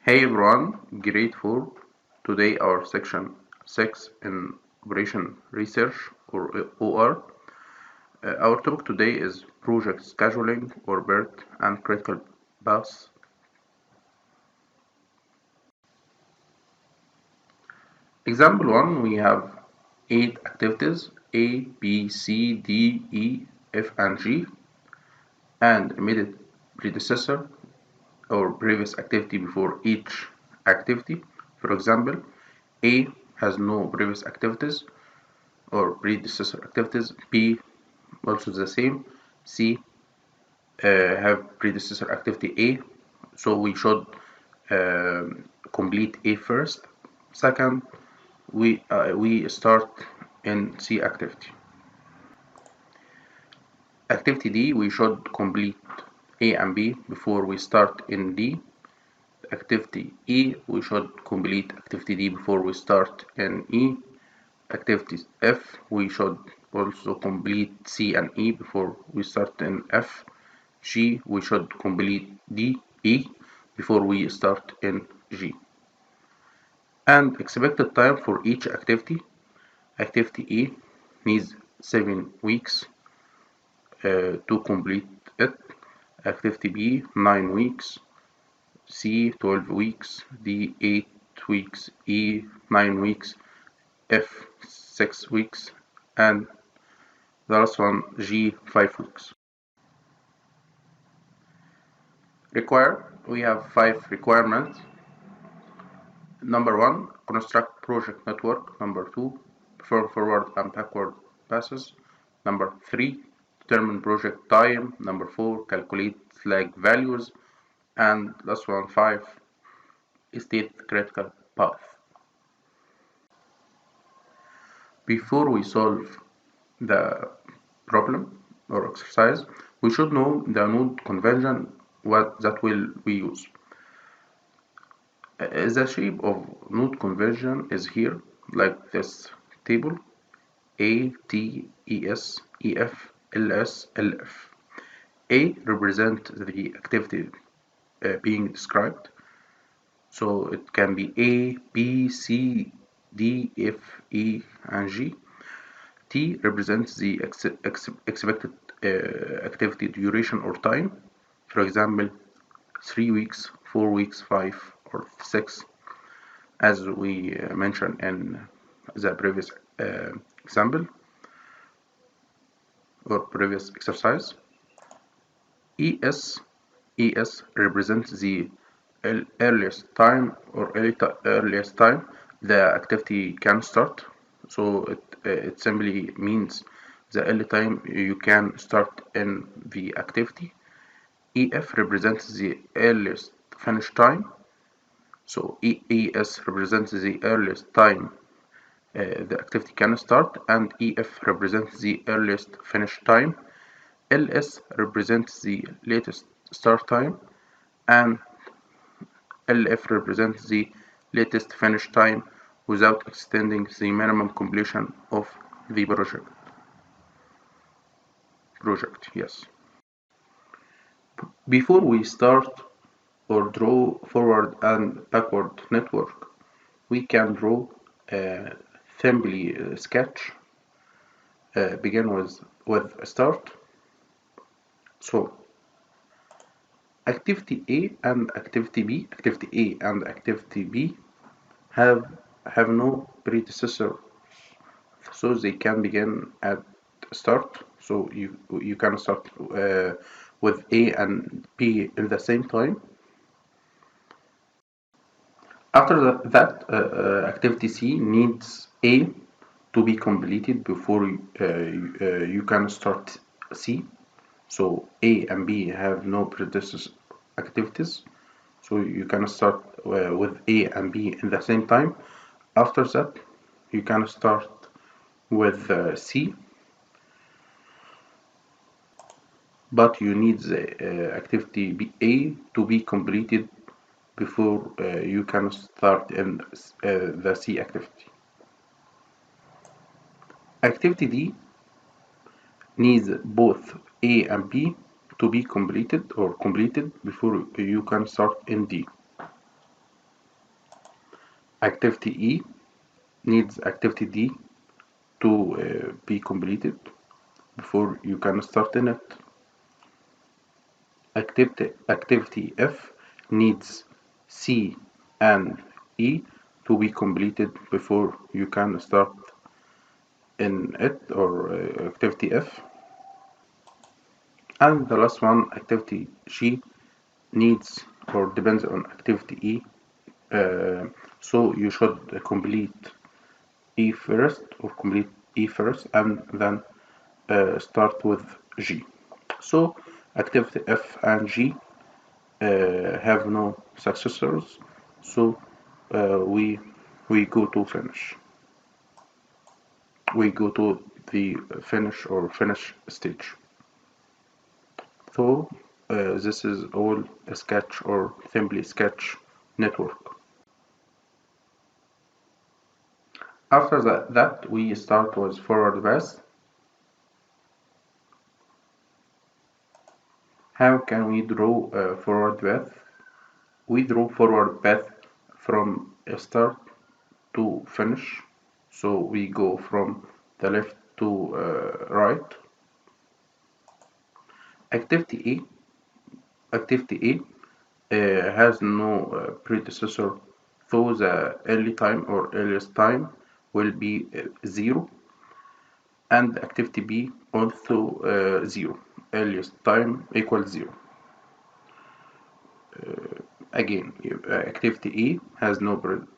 Hey everyone, grade 4. Today our section 6 in Operation Research or OR. Our topic today is project scheduling or PERT and critical paths. Example 1, we have 8 activities A, B, C, D, E, F and G and immediate predecessor or previous activity before each activity. For example, A has no previous activities or predecessor activities. B also the same. C have predecessor activity A, so we should complete A first. Second, we start in C activity. Activity D, we should complete A and B before we start in D. Activity E, we should complete activity D before we start in E. Activity F, we should also complete C and E before we start in F. G, we should complete E before we start in G. And expected time for each activity. Activity E needs 7 weeks to complete it. Activity B, 9 weeks. C, 12 weeks. D, 8 weeks. E, 9 weeks. F, 6 weeks. And the last one, G, 5 weeks. We have 5 requirements. Number 1, construct project network. Number 2, perform forward and backward passes. Number 3, determine project time. Number 4, calculate flag values. And last one, 5, state critical path. Before we solve the problem or exercise, we should know the node convention that will we use. The shape of node conversion is here, like this table: A, T, ES, EF, LS, LF. A represents the activity being described, so it can be A, B, C, D, F, E, and G. T represents the expected activity duration or time, for example, 3 weeks, 4 weeks, 5, or 6, as we mentioned in the previous example or previous exercise. ES represents the earliest time or earliest time the activity can start. So it simply means the early time you can start in the activity. EF represents the earliest finish time. So ES represents the earliest time the activity can start, and EF represents the earliest finish time. LS represents the latest start time, and LF represents the latest finish time without extending the minimum completion of the project. Yes. Before we start or draw forward and backward network, we can draw a simply sketch. Begin with a start. So activity A and activity B have no predecessor, so they can begin at start. So you can start with A and B in the same time. After that, activity C needs A to be completed before you can start C. So A and B have no predecessor activities, so you can start with A and B in the same time. After that, you can start with C, but you need the activity A to be completed before you can start in the C activity. Activity D needs both A and B to be completed before you can start in D. Activity E needs activity D to be completed before you can start in it. Activity F needs C and E to be completed before you can start in it, or activity F. And the last one, activity G, needs or depends on activity E. So you should complete E first, or complete E first, and then start with G. So activity F and G have no successors, so we go to finish. We go to the finish or finish stage. So this is all a sketch or simply sketch network. After that we start with forward path. How can we draw a forward path? We draw forward path from start to finish. So we go from the left to right. Activity A has no predecessor, so the early time or earliest time will be 0, and activity B also 0, earliest time equals 0. Again, activity A has no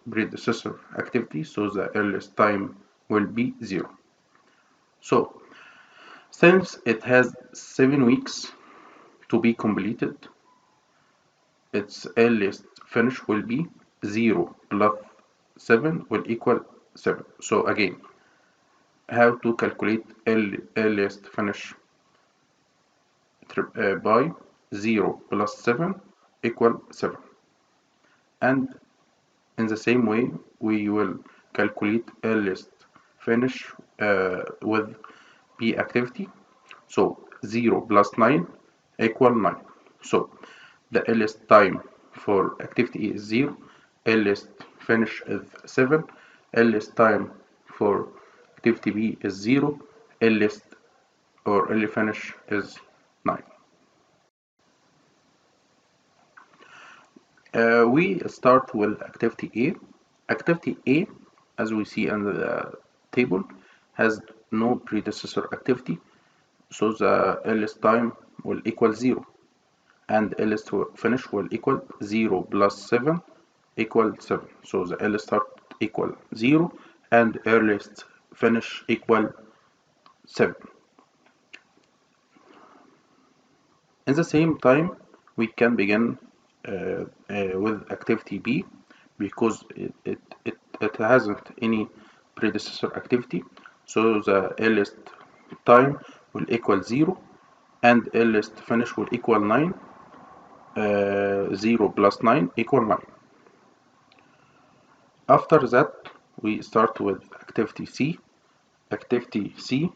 predecessor activity, so the earliest time will be 0. So, since it has 7 weeks to be completed, its earliest finish will be 0 plus 7 will equal 7. So again, how to calculate earliest finish by 0 plus 7 equal 7. And in the same way, we will calculate earliest finish with B activity. So 0 plus 9 equal 9. So the earliest time for activity is 0, earliest finish is 7, earliest time for activity B is 0, earliest or early finish is 9. We start with activity A. Activity A, as we see in the table, has no predecessor activity, so the earliest time will equal 0, and earliest finish will equal 0 plus 7 equal 7. So the earliest start equal 0, and earliest finish equal 7. In the same time, we can begin with activity B, because it hasn't any predecessor activity, so the earliest time will equal 0, and earliest finish will equal 9. 0 plus 9 equal 9. After that, we start with activity C. Activity C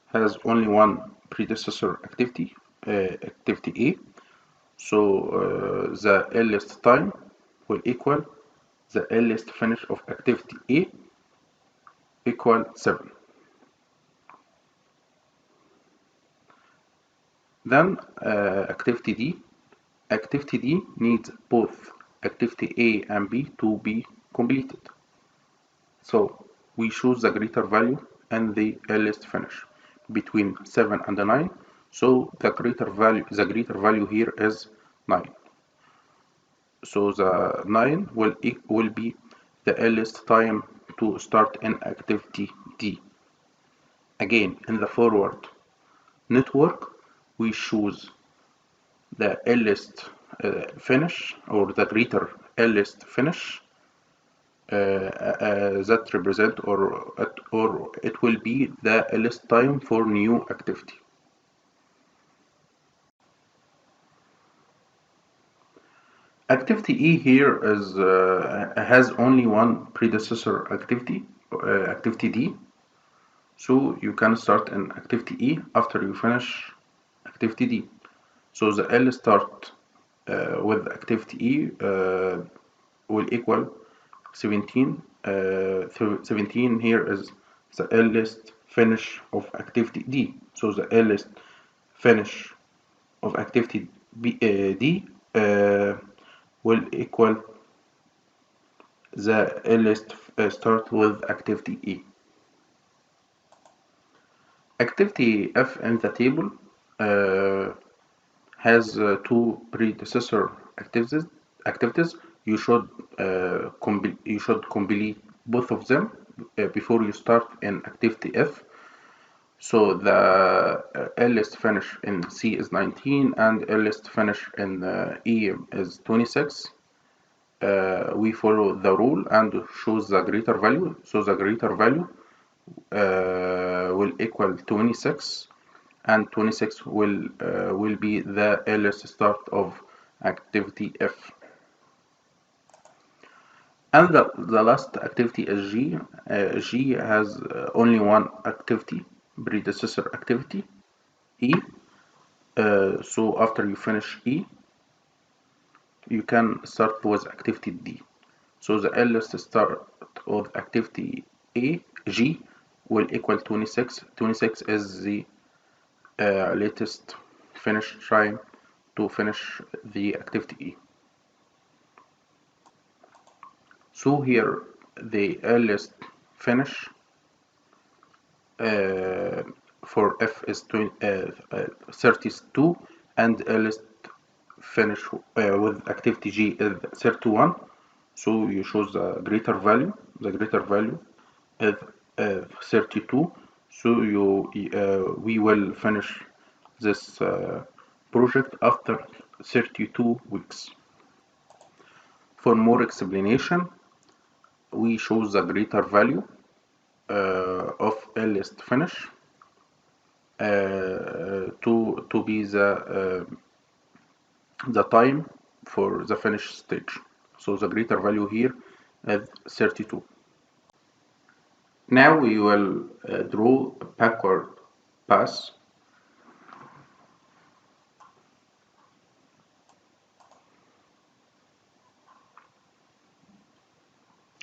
has only one predecessor activity, activity A. So the earliest time will equal the earliest finish of activity A equal 7. Then activity D. Activity D needs both activity A and B to be completed. So we choose the greater value and the earliest finish between 7 and 9. So the greater value here is 9. So the 9 will be the earliest time to start in activity D. Again, in the forward network, we choose the earliest finish, or the greater earliest finish that represent, or it will be the earliest time for new activity. Activity E here is has only one predecessor activity, activity D. So you can start in activity E after you finish activity D. So the early start with activity E will equal 17. 17 here is the earliest finish of activity D. So the earliest finish of activity D will equal the earliest start with activity E. Activity F in the table has two predecessor activities. You should complete both of them before you start in activity F. So the earliest finish in C is 19 and earliest finish in E is 26. We follow the rule and choose the greater value. So the greater value will equal 26, and 26 will be the earliest start of activity F. And the last activity is G. G has only one activity, predecessor activity, E. So after you finish E, you can start with activity D. So the earliest start of activity G will equal 26. 26 is the latest finish time to finish the activity E. So here the earliest finish for F is 32, and earliest finish with activity G is 31. So you choose the greater value. The greater value is 32. So we will finish this project after 32 weeks. For more explanation, we choose the greater value of earliest finish to be the time for the finish stage. So the greater value here is 32. Now we will draw a backward pass.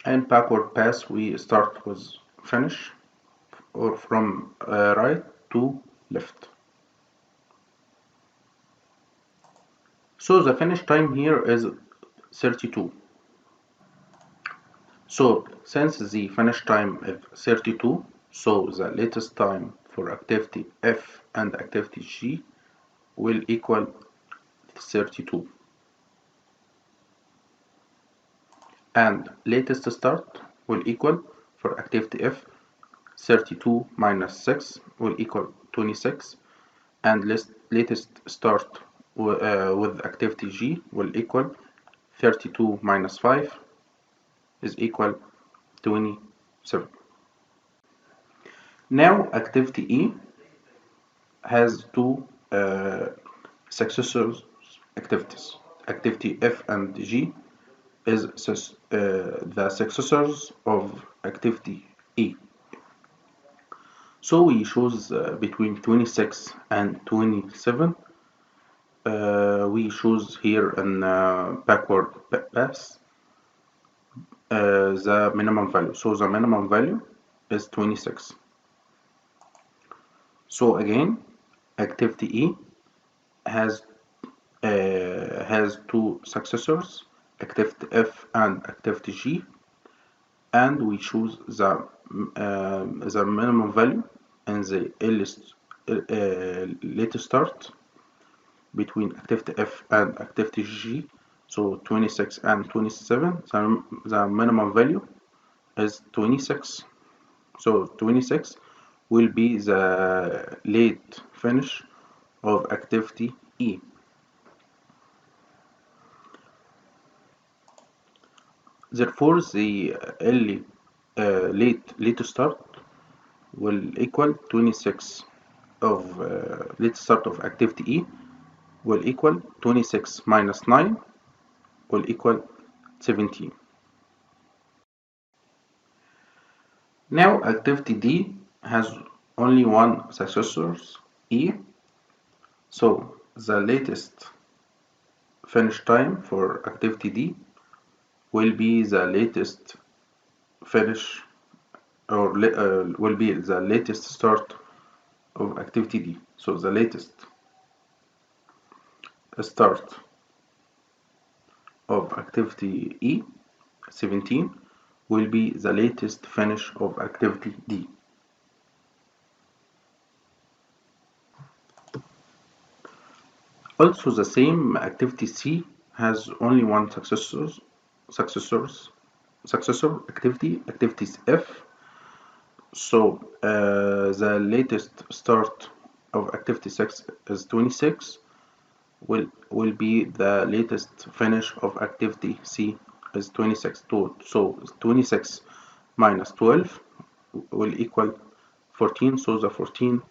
And backward pass, we start with finish, or from right to left. So the finish time here is 32. So since the finish time is 32, so the latest time for activity F and activity G will equal 32. And latest start will equal, for activity F, 32 minus 6 will equal 26, and latest start with activity G will equal 32 minus 5 is equal 27. Now activity E has two successor activities. Activity F and G is the successors of activity E. So we choose between 26 and 27. We choose here in backward pass the minimum value. So the minimum value is 26. So again, activity E has two successors, activity F and activity G, and we choose the minimum value and the latest start between activity F and activity G. So 26 and 27, the minimum value is 26. So 26 will be the late finish of activity E. Therefore, the early late start will equal 26 of late start of activity E will equal 26 minus 9 will equal 17. Now activity D has only one successor, E, so the latest finish time for activity D will be the latest finish or will be the latest start of activity D. So the latest start of activity E 17 will be the latest finish of activity D. Also, the same activity C has only one successor activity, activities F. So the latest start of activity 6 is 26 will be the latest finish of activity C is 26. So 26 minus 12 will equal 14. So the 14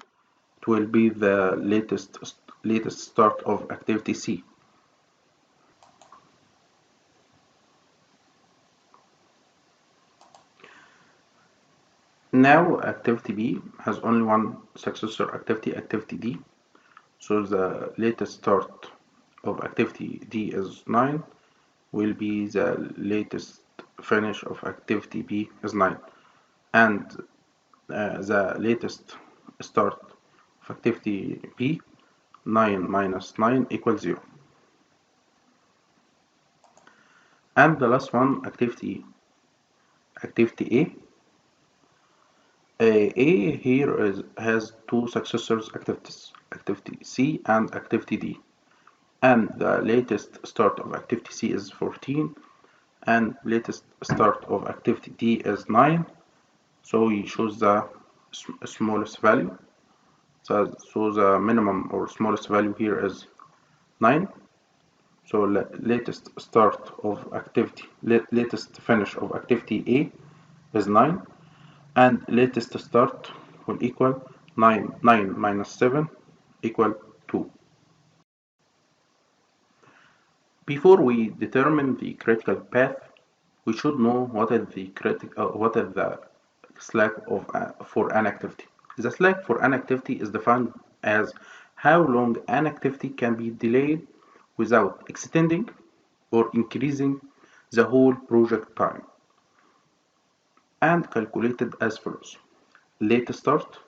will be the latest start of activity C. Now activity B has only one successor activity, activity D. So the latest start of activity D is 9 will be the latest finish of activity B is 9. And the latest start of activity B, 9 minus 9 equals 0. And the last one, activity A. A here has two successors activities, activity C and activity D. And the latest start of activity C is 14 and latest start of activity D is 9. So we choose the smallest value. So the minimum or smallest value here is 9. So latest start of activity, latest finish of activity A is 9, and latest start will equal 9 minus 7 equal 2. Before we determine the critical path, we should know what is the slack for an activity. The slack for an activity is defined as how long an activity can be delayed without extending or increasing the whole project time, and calculated as follows: late start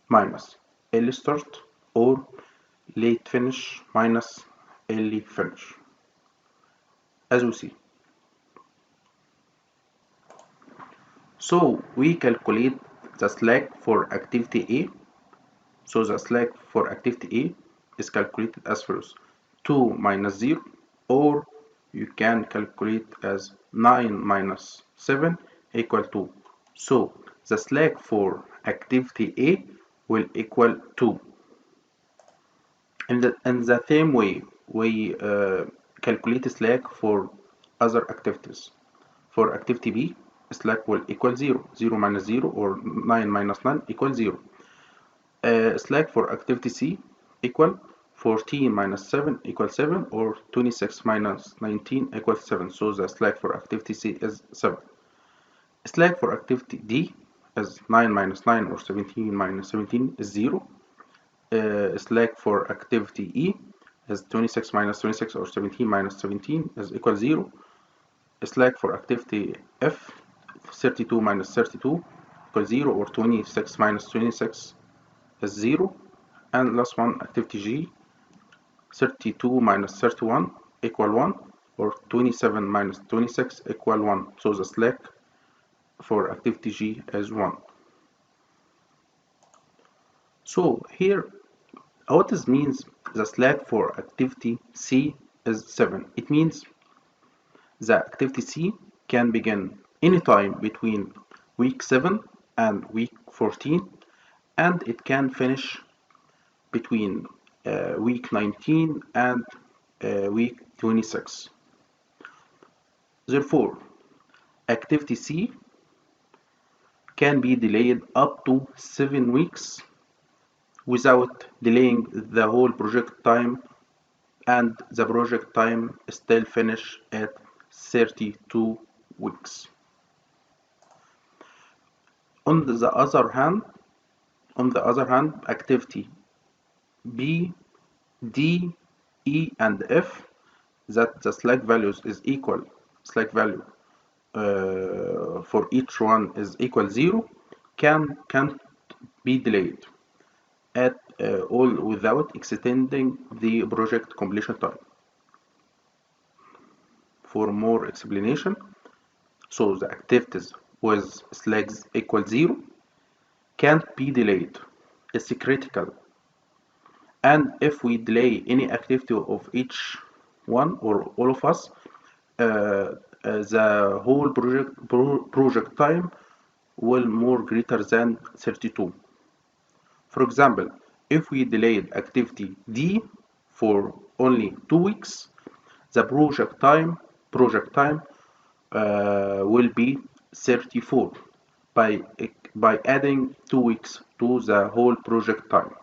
minus early start, or late finish minus early finish. As we see, so we calculate the slack for activity A. So the slack for activity A is calculated as follows: 2 minus 0, or you can calculate as 9 minus 7 equal 2. So the slack for activity A will equal 2. In the same way, we calculate slack for other activities. For activity B, slack will equal 0. 0 minus 0, or 9 minus 9 equals 0. Slack for activity C equal 14 minus 7 equals 7, or 26 minus 19 equals 7. So the slack for activity C is 7. Slack for activity D is 9 minus 9, or 17 minus 17 is 0. Slack for activity E is 26 minus 26, or 17 minus 17 is equal 0. Slack for activity F, 32 minus 32 equals 0, or 26 minus 26 is 0. And last one, activity G, 32 minus 31 equal 1, or 27 minus 26 equal 1. So the slack for activity G is 1. So here, what this means, the slack for activity C is 7. It means the activity C can begin anytime between week 7 and week 14, and it can finish between week 19 and week 26. Therefore, activity C can be delayed up to 7 weeks without delaying the whole project time, and the project time still finish at 32 weeks. On the other hand, activity B, D, E, and F, that the slack values is equal slack value for each one is equal 0 can't be delayed at all without extending the project completion time. For more explanation, so the activities with slacks equal 0 can't be delayed. It's critical. And if we delay any activity of each one or all of us, the whole project time will more greater than 32. For example, if we delayed activity D for only 2 weeks, the project time will be 34 by adding 2 weeks to the whole project time.